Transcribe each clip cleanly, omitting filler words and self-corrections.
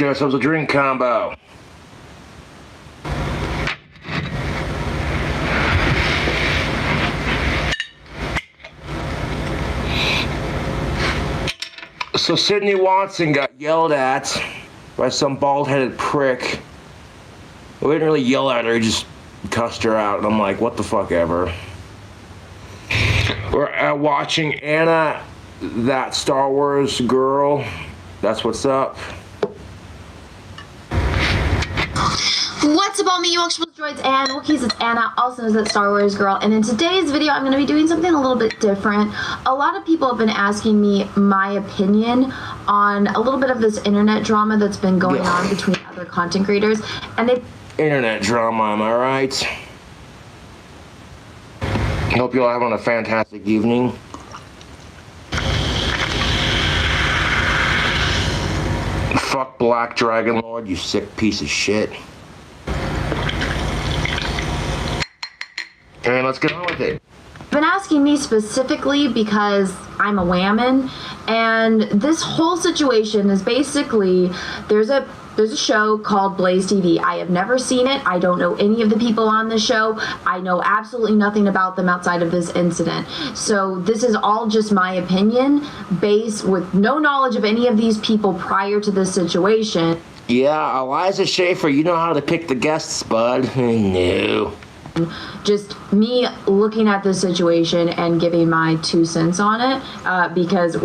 get ourselves a drink combo. So Sydney Watson got yelled at by some bald-headed prick. We didn't really yell at her, he just cussed her out, and I'm like, what the fuck ever. We're watching Anna, that Star Wars girl. That's what's up. What's up, all me Yorkshire droids and Wookiees? It's Anna, also known as that Star Wars girl, and in today's video I'm going to be doing something a little bit different. A lot of people have been asking me my opinion on a little bit of this internet drama that's been going on between other content creators, and they... Internet drama, am I right? Hope you're all having a fantastic evening. Fuck Black Dragon Lord, you sick piece of shit. And let's get on with it. Been asking me specifically because I'm a whammon, and this whole situation is basically there's a show called Blaze TV. I have never seen it. I don't know any of the people on the show. I know absolutely nothing about them outside of this incident. So this is all just my opinion, based with no knowledge of any of these people prior to this situation. Yeah, Eliza Schaefer, you know how to pick the guests, bud. No. Just me looking at this situation and giving my 2 cents on it, because I'm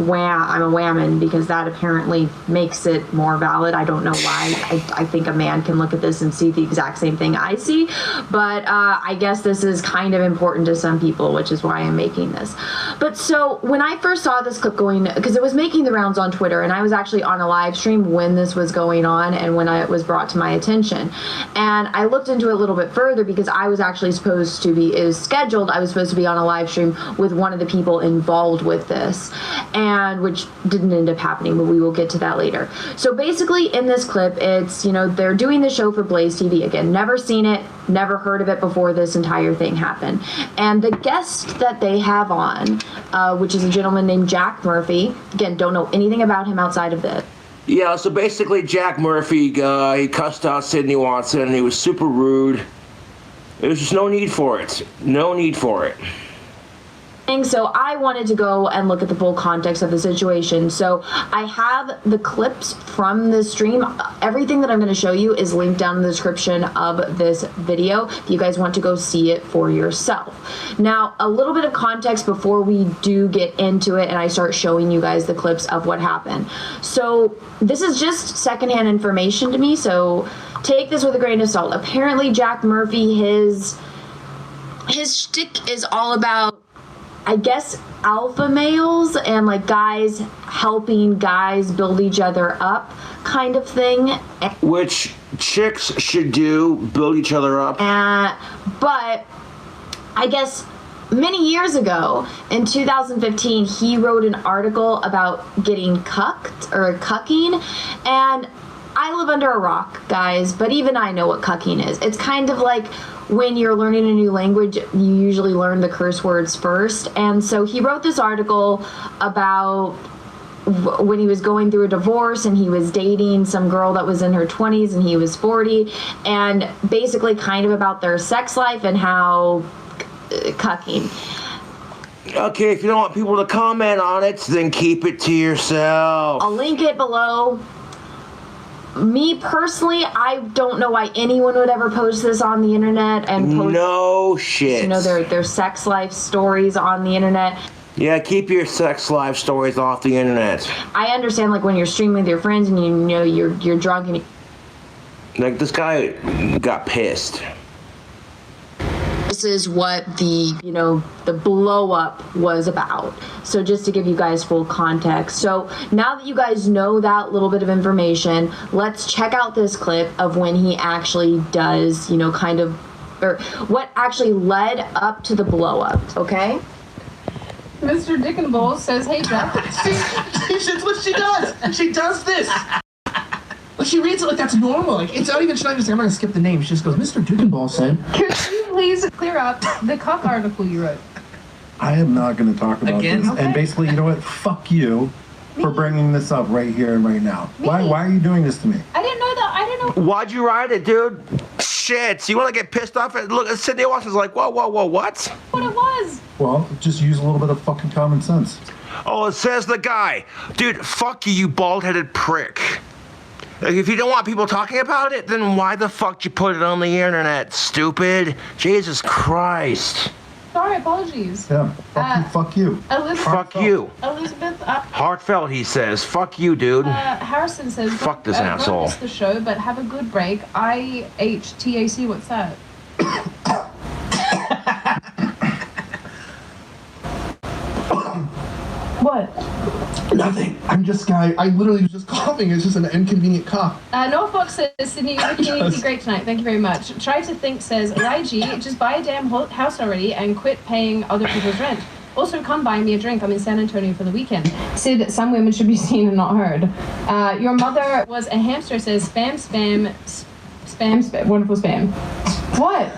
a whammon, because that apparently makes it more valid. I don't know why. I think a man can look at this and see the exact same thing I see, but I guess this is kind of important to some people, which is why I'm making this. But so when I first saw this clip going, because it was making the rounds on Twitter, and I was actually on a live stream when this was going on and when it was brought to my attention, and I looked into it a little bit further because I was actually supposed to be, I was supposed to be on a live stream with one of the people involved with this, and which didn't end up happening, but we will get to that later. So basically in this clip, it's, you know, they're doing the show for Blaze TV. Again, never seen it, never heard of it before this entire thing happened. And the guest that they have on, which is a gentleman named Jack Murphy, again, don't know anything about him outside of this. Yeah, so basically Jack Murphy, he cussed out Sydney Watson, and he was super rude. There's just no need for it. No need for it. So I wanted to go and look at the full context of the situation. So I have the clips from the stream. Everything that I'm going to show you is linked down in the description of this video if you guys want to go see it for yourself. Now, a little bit of context before we do get into it and I start showing you guys the clips of what happened. So this is just secondhand information to me, so take this with a grain of salt. Apparently Jack Murphy, his shtick is all about, I guess, alpha males and like guys helping guys build each other up kind of thing. Which chicks should do, build each other up. But I guess many years ago, in 2015, he wrote an article about getting cucked or cucking, and I live under a rock, guys, but even I know what cucking is. It's kind of like when you're learning a new language, you usually learn the curse words first. And so he wrote this article about when he was going through a divorce and he was dating some girl that was in her 20s and he was 40, and basically kind of about their sex life and how cucking. Okay, if you don't want people to comment on it, then keep it to yourself. I'll link it below. Me personally, I don't know why anyone would ever post this on the internet and post, no shit, you know, their sex life stories on the internet. Yeah, keep your sex life stories off the internet. I understand, like when you're streaming with your friends and you know you're drunk and like this guy got pissed. This is what the blow up was about. So just to give you guys full context. So now that you guys know that little bit of information, let's check out this clip of when he actually does, you know, kind of, or what actually led up to the blow up, okay? Mr. Dick and Bull says, hey, Jeff. That's what she does. She does this. But she reads it like that's normal. Like, it's not even, she's not even saying, I'm going to skip the name. She just goes, Mr. Dukenball said. Could you please clear up the cuck article you wrote? I am not going to talk about Again? this. Okay. And basically, you know what? Fuck you. for bringing this up right here and right now. Me? Why are you doing this to me? I didn't know that. I didn't know. Why'd you write it, dude? Shit. So you want to get pissed off at? Look, Sydney Watson's like, whoa, what? What it was. Well, just use a little bit of fucking common sense. Oh, it says the guy. Dude, fuck you bald-headed prick. Like, if you don't want people talking about it, then why the fuck you put it on the internet, stupid? Jesus Christ. Sorry, apologies. Yeah, fuck you. Elizabeth. Fuck you. Elizabeth. Heartfelt, he says. Fuck you, dude. Harrison says. Fuck this Don't asshole. miss the show, but have a good break. IHTAC. What's that? What? Nothing. I'm just guy. I literally was just coughing. It's just an inconvenient cough. Norfolk says, Sydney, you're looking great tonight. Thank you very much. Try to think says, YG, just buy a damn house already and quit paying other people's rent. Also, come buy me a drink. I'm in San Antonio for the weekend. Sid, some women should be seen and not heard. Your mother was a hamster says, spam, wonderful spam. What?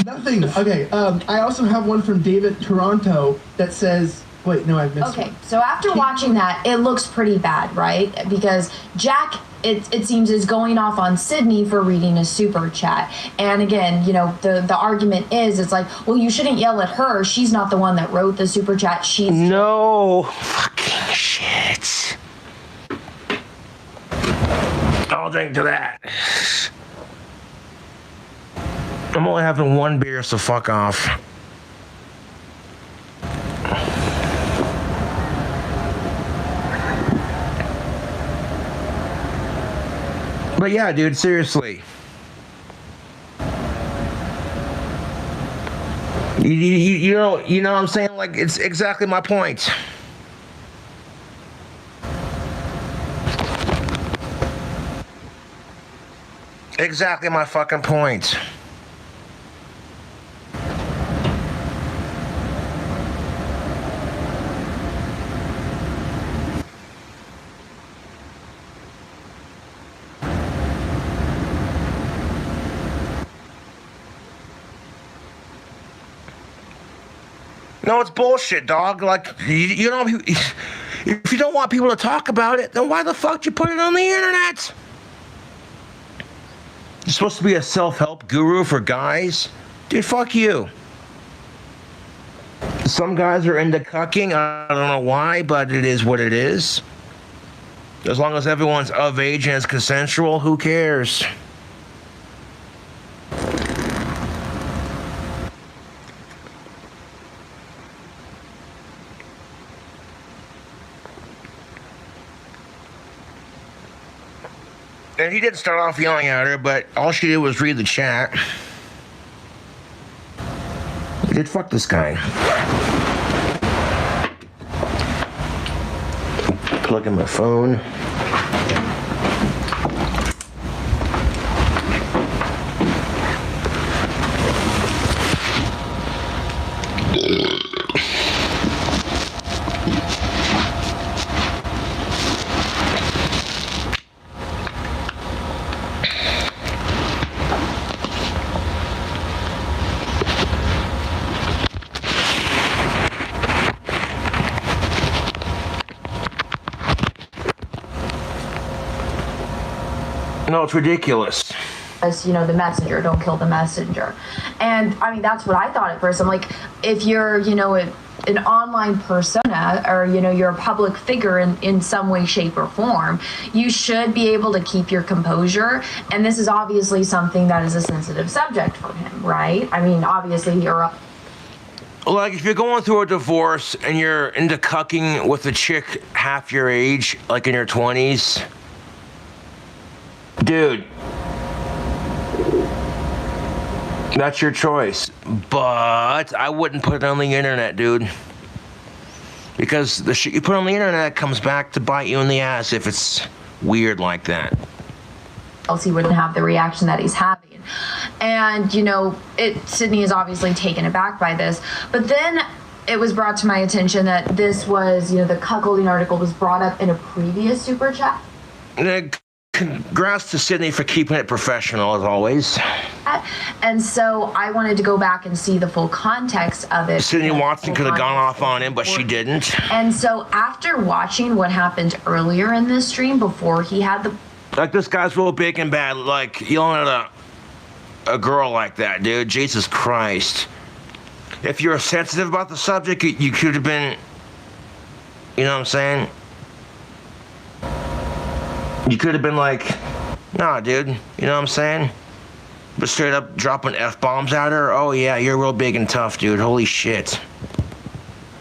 Nothing. Okay. I also have one from David Toronto that says. Wait, no, I missed Okay, one. so after watching that, it looks pretty bad, right? Because Jack, it seems, is going off on Sydney for reading a super chat. And again, you know, the argument is, it's like, well, you shouldn't yell at her. She's not the one that wrote the super chat. She's... No fucking shit. I'll drink to that. I'm only having one beer, so fuck off. But yeah, dude, seriously. You know what I'm saying? Like, it's exactly my point. Exactly my fucking point. No, it's bullshit, dog. Like, you know, if you don't want people to talk about it, then why the fuck do you put it on the internet? You're supposed to be a self-help guru for guys? Dude, fuck you. Some guys are into cucking. I don't know why, but it is what it is. As long as everyone's of age and it's consensual, who cares? And he didn't start off yelling at her, but all she did was read the chat. He did fuck this guy. Plug in my phone. No, it's ridiculous. As, you know, the messenger, don't kill the messenger. And I mean, that's what I thought at first. I'm like, if you're, you know, an online persona, or, you know, you're a public figure in some way, shape, or form, you should be able to keep your composure. And this is obviously something that is a sensitive subject for him, right? I mean, obviously you're Like, if you're going through a divorce and you're into cucking with a chick half your age, like in your 20s, dude, that's your choice. But I wouldn't put it on the internet, dude. Because the shit you put on the internet comes back to bite you in the ass if it's weird like that. else he wouldn't have the reaction that he's having. And, you know, Sydney is obviously taken aback by this. But then it was brought to my attention that this was, you know, the cuckolding article was brought up in a previous super chat. congrats to Sydney for keeping it professional as always. And so I wanted to go back and see the full context of it. Sydney Watson could have gone off on him, but she didn't. And so after watching what happened earlier in this stream, before he had the... Like, this guy's real big and bad, like, yelling at a girl like that, dude. Jesus Christ. If you're sensitive about the subject, you could have been... You know what I'm saying? You could have been like, nah, dude. You know what I'm saying? But straight up dropping F-bombs at her? Oh, yeah, you're real big and tough, dude. Holy shit.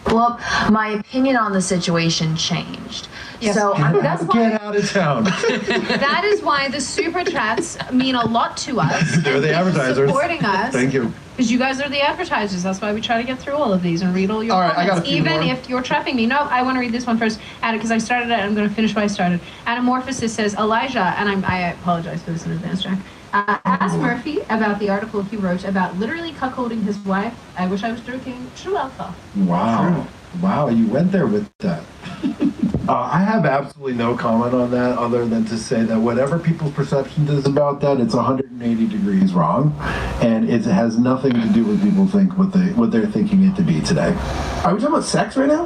Well, my opinion on the situation changed. Yes. So That's why, Get out of town. that is why the super chats mean a lot to us. They're the and advertisers. Supporting us. Thank you. Because you guys are the advertisers. That's why we try to get through all of these and read all your All right, I got a comments. few Even more. if you're trapping me. No, I want to read this one first. Because I started it, I'm going to finish what I started. Anamorphosis says, Elijah, and I apologize for this in advance, Jack. Asked Murphy about the article he wrote about literally cuckolding his wife. I wish I was drinking True Alpha. Wow. Wow, you went there with that. I have absolutely no comment on that other than to say that whatever people's perception is about that, it's 180 degrees wrong. And it has nothing to do with people think what they're thinking it to be today. Are we talking about sex right now?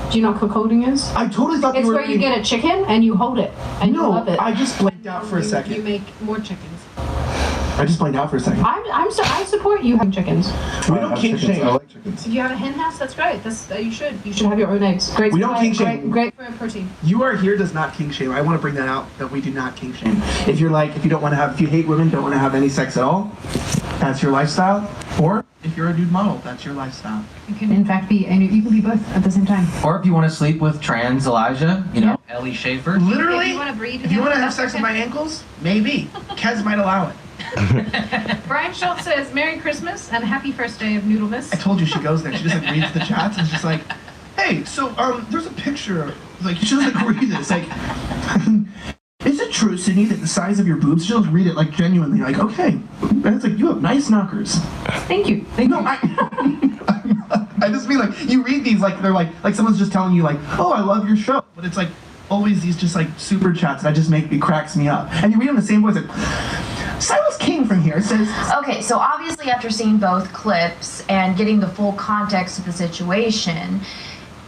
Do you know what cuckolding is? I totally thought It's you were. where you get a chicken and you hold it and you No, love it. I just blanked out for a You second. make more chickens. I just blanked out for a second. I support you having chickens. We I don't have kink chickens. shame. I like chickens. If you have a hen house, that's great. You should. You should have your own eggs. Great. We don't supply, kink shame. Great for protein. You are here does not kink shame. I want to bring that out that we do not kink shame. If you're like, if you don't want to have, if you hate women, don't want to have any sex at all, that's your lifestyle. Or if you're a dude model, that's your lifestyle. You can in fact be, and you can be both at the same time. Or if you want to sleep with trans Elijah, you know, Ellie Schaefer. Literally, If you want to breed if you him, want to have that's sex with okay. my ankles, maybe. Kez might allow it. Brian Schultz says, Merry Christmas and happy first day of Noodlemas. I told you she goes there. She just like reads the chats and she's just like, hey, so there's a picture. Like she just like read it. It's like, is it true, Sydney, that the size of your boobs? She'll read it like genuinely, like okay. And it's like you have nice knockers. Thank you. No, I just mean like you read these like they're like someone's just telling you like, oh, I love your show, but it's like always these just like super chats that just cracks me up, and you read them the same voice. Like, Silas King from here says. Okay, so obviously after seeing both clips and getting the full context of the situation,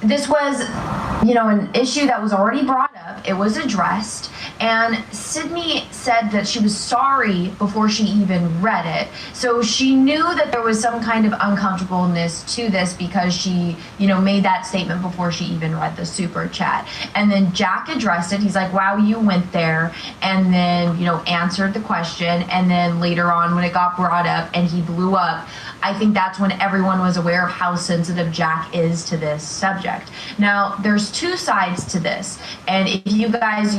this was, an issue that was already brought up. It was addressed, and Sydney said that she was sorry before she even read it. So she knew that there was some kind of uncomfortableness to this because she, made that statement before she even read the super chat. And then Jack addressed it. He's like, wow, you went there, and then, answered the question. And then later on when it got brought up and he blew up, I think that's when everyone was aware of how sensitive Jack is to this subject. Now, there's two sides to this, and if you guys,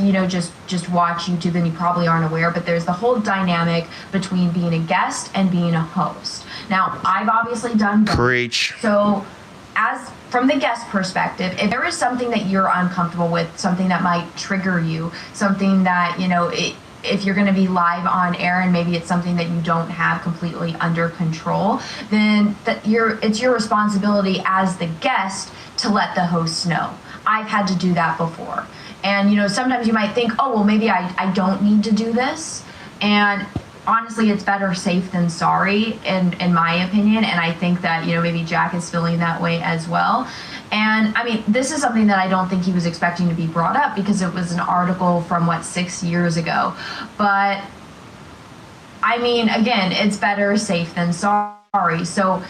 just watch YouTube, then you probably aren't aware, but there's the whole dynamic between being a guest and being a host. Now, I've obviously done both. Preach. So, as from the guest perspective, if there is something that you're uncomfortable with, something that might trigger you, something that, if you're going to be live on air and maybe it's something that you don't have completely under control, then it's your responsibility as the guest to let the host know. I've had to do that before. And, sometimes you might think, oh, well, maybe I don't need to do this. And honestly, it's better safe than sorry, in my opinion. And I think that, maybe Jack is feeling that way as well. And I mean, this is something that I don't think he was expecting to be brought up because it was an article from 6 years ago. But I mean, again, it's better safe than sorry. So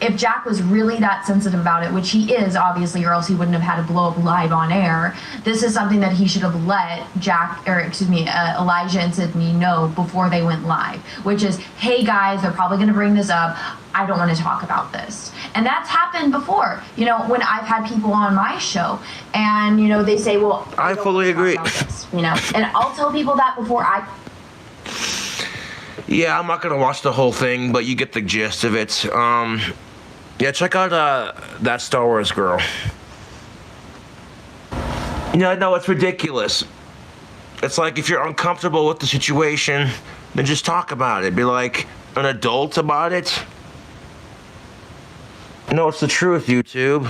if Jack was really that sensitive about it, which he is obviously, or else he wouldn't have had to blow up live on air, this is something that he should have let Elijah and Sydney know before they went live, which is, hey guys, they're probably going to bring this up. I don't want to talk about this. And that's happened before, when I've had people on my show and, they say, well, I fully agree. And I'll tell people that before Yeah, I'm not gonna watch the whole thing, but you get the gist of it. Yeah, check out that Star Wars girl. No, it's ridiculous. It's like if you're uncomfortable with the situation, then just talk about it. Be like an adult about it. No, it's the truth, YouTube.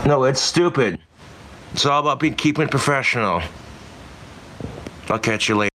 No, it's stupid. It's all about keeping it professional. I'll catch you later.